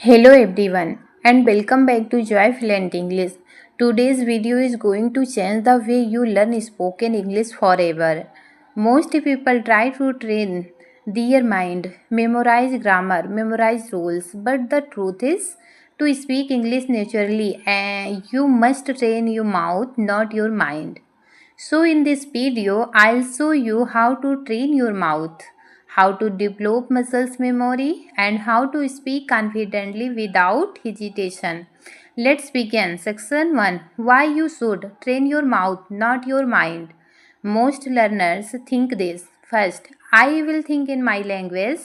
Hello everyone and welcome back to Joy Fluent English. Today's video is going to change the way you learn spoken English forever. Most people try to train their mind, memorize grammar, memorize rules, but the truth is to speak English naturally you must train your mouth, not your mind. So in this video, I'll show you how to train your mouth, how to develop muscles memory, and how to speak confidently without hesitation. Let's begin. Section 1. Why you should train your mouth, not your mind. Most learners think this. First, I will think in my language,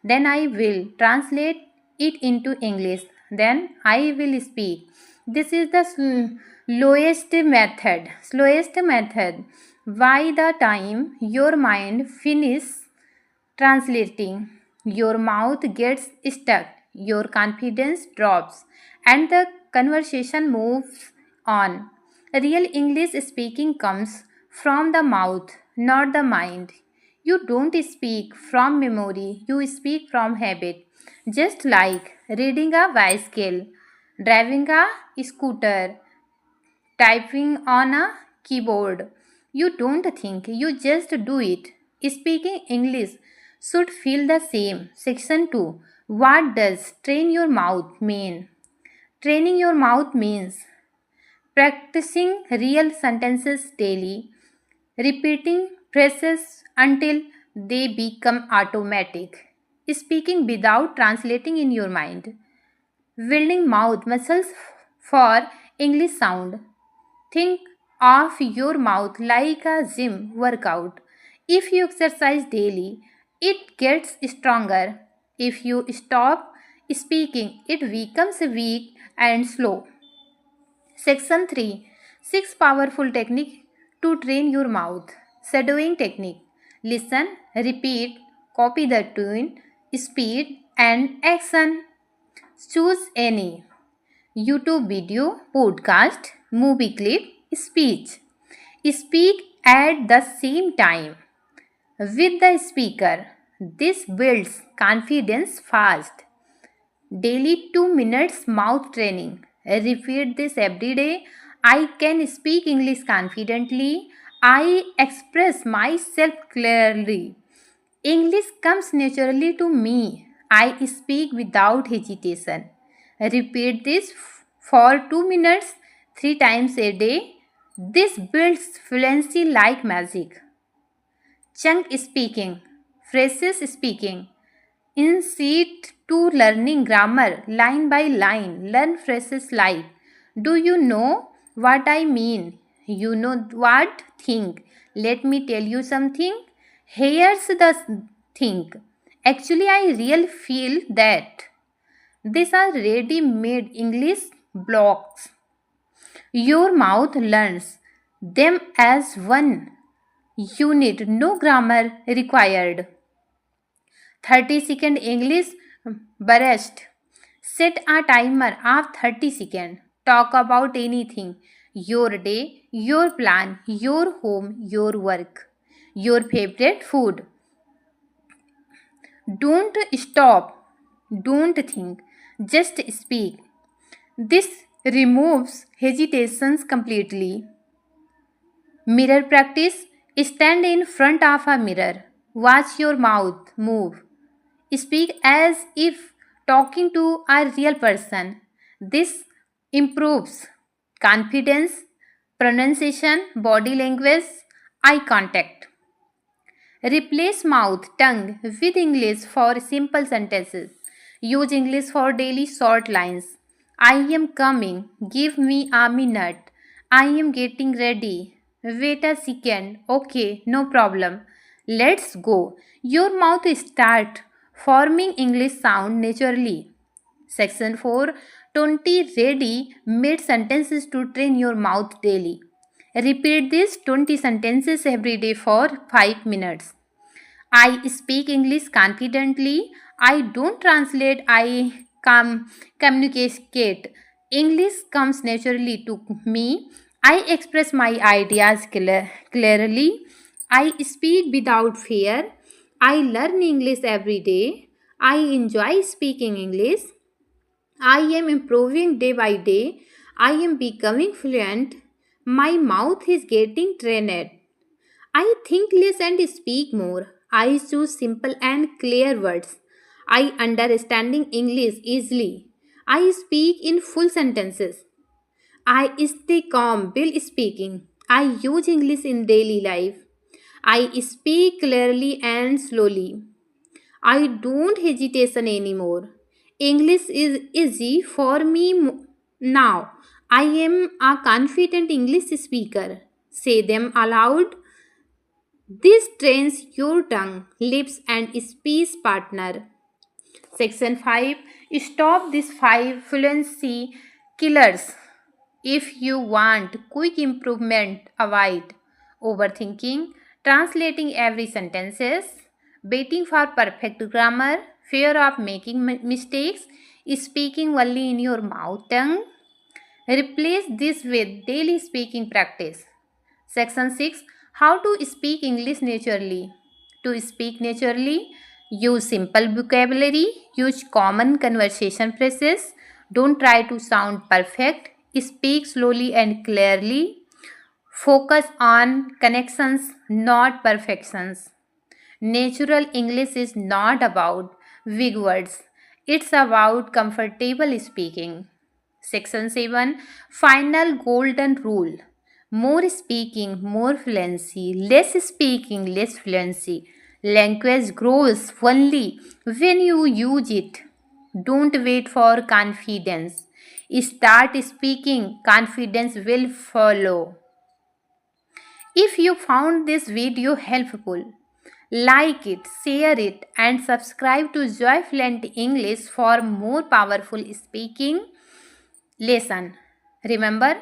then I will translate it into English, then I will speak. This is the slowest method. Slowest method. By the time your mind finishes translating, your mouth gets stuck, your confidence drops, and the conversation moves on. Real English speaking comes from the mouth, not the mind. You don't speak from memory, you speak from habit. Just like reading a bicycle, driving a scooter, typing on a keyboard. You don't think, you just do it. Speaking English should feel the same. Section 2. What does train your mouth mean? Training your mouth means practicing real sentences daily, repeating phrases until they become automatic, speaking without translating in your mind, building mouth muscles for English sound. Think of your mouth like a gym workout. If you exercise daily, it gets stronger. If you stop speaking, it becomes weak and slow. Section 3. 6 powerful techniques to train your mouth. Shadowing technique. Listen, repeat, copy the tune, speed, and action. Choose any. YouTube video, podcast, movie clip, speech. Speak at the same time with the speaker. This builds confidence fast. Daily 2 minutes mouth training. Repeat this every day. I can speak English confidently. I express myself clearly. English comes naturally to me. I speak without hesitation. Repeat this for 2 minutes 3 times a day. This builds fluency like magic. Chunk speaking, phrases speaking. Instead to learning grammar line by line, learn phrases like do you know what I mean? You know what? Think. Let me tell you something. Here's the thing. Actually, I really feel that. These are ready made English blocks. Your mouth learns them as one unit, no grammar required. 30-second English burst. Set a timer of 30 seconds. Talk about anything. Your day, your plan, your home, your work, your favorite food. Don't stop. Don't think. Just speak. This removes hesitations completely. Mirror practice. Stand in front of a mirror. Watch your mouth move. Speak as if talking to a real person. This improves confidence, pronunciation, body language, eye contact. Replace mouth, tongue with English for simple sentences. Use English for daily short lines. I am coming. Give me a minute. I am getting ready. Wait a second. Okay, no problem. Let's go. Your mouth start forming English sound naturally. Section 4. 20 ready made sentences to train your mouth daily. Repeat these 20 sentences every day for 5 minutes. I speak English confidently. I don't translate, I communicate. English comes naturally to me. I express my ideas clearly. I speak without fear. I learn English every day. I enjoy speaking English. I am improving day by day. I am becoming fluent. My mouth is getting trained. I think less and speak more. I choose simple and clear words. I understanding English easily. I speak in full sentences. I stay calm while speaking. I use English in daily life. I speak clearly and slowly. I don't hesitation anymore. English is easy for me now. I am a confident English speaker. Say them aloud. This trains your tongue, lips, and speech partner. Section 5. Stop these 5 fluency killers. If you want quick improvement, avoid overthinking, translating every sentences, waiting for perfect grammar, fear of making mistakes, speaking only in your mouth tongue. Replace this with daily speaking practice. Section 6. How to speak English naturally. To speak naturally, use simple vocabulary, use common conversation phrases, don't try to sound perfect, speak slowly and clearly, focus on connections, not perfections. Natural English is not about big words, it's about comfortable speaking. Section 7. Final golden rule. More speaking, more fluency. Less speaking, less fluency. Language grows only when you use it. Don't wait for confidence. Start speaking, confidence will follow. If you found this video helpful, like it, share it, and subscribe to Joy Fluent English for more powerful speaking lesson. Remember,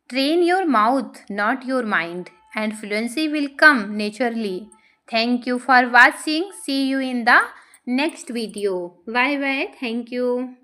train your mouth, not your mind, and fluency will come naturally. Thank you for watching. See you in the next video. Bye bye. Thank you.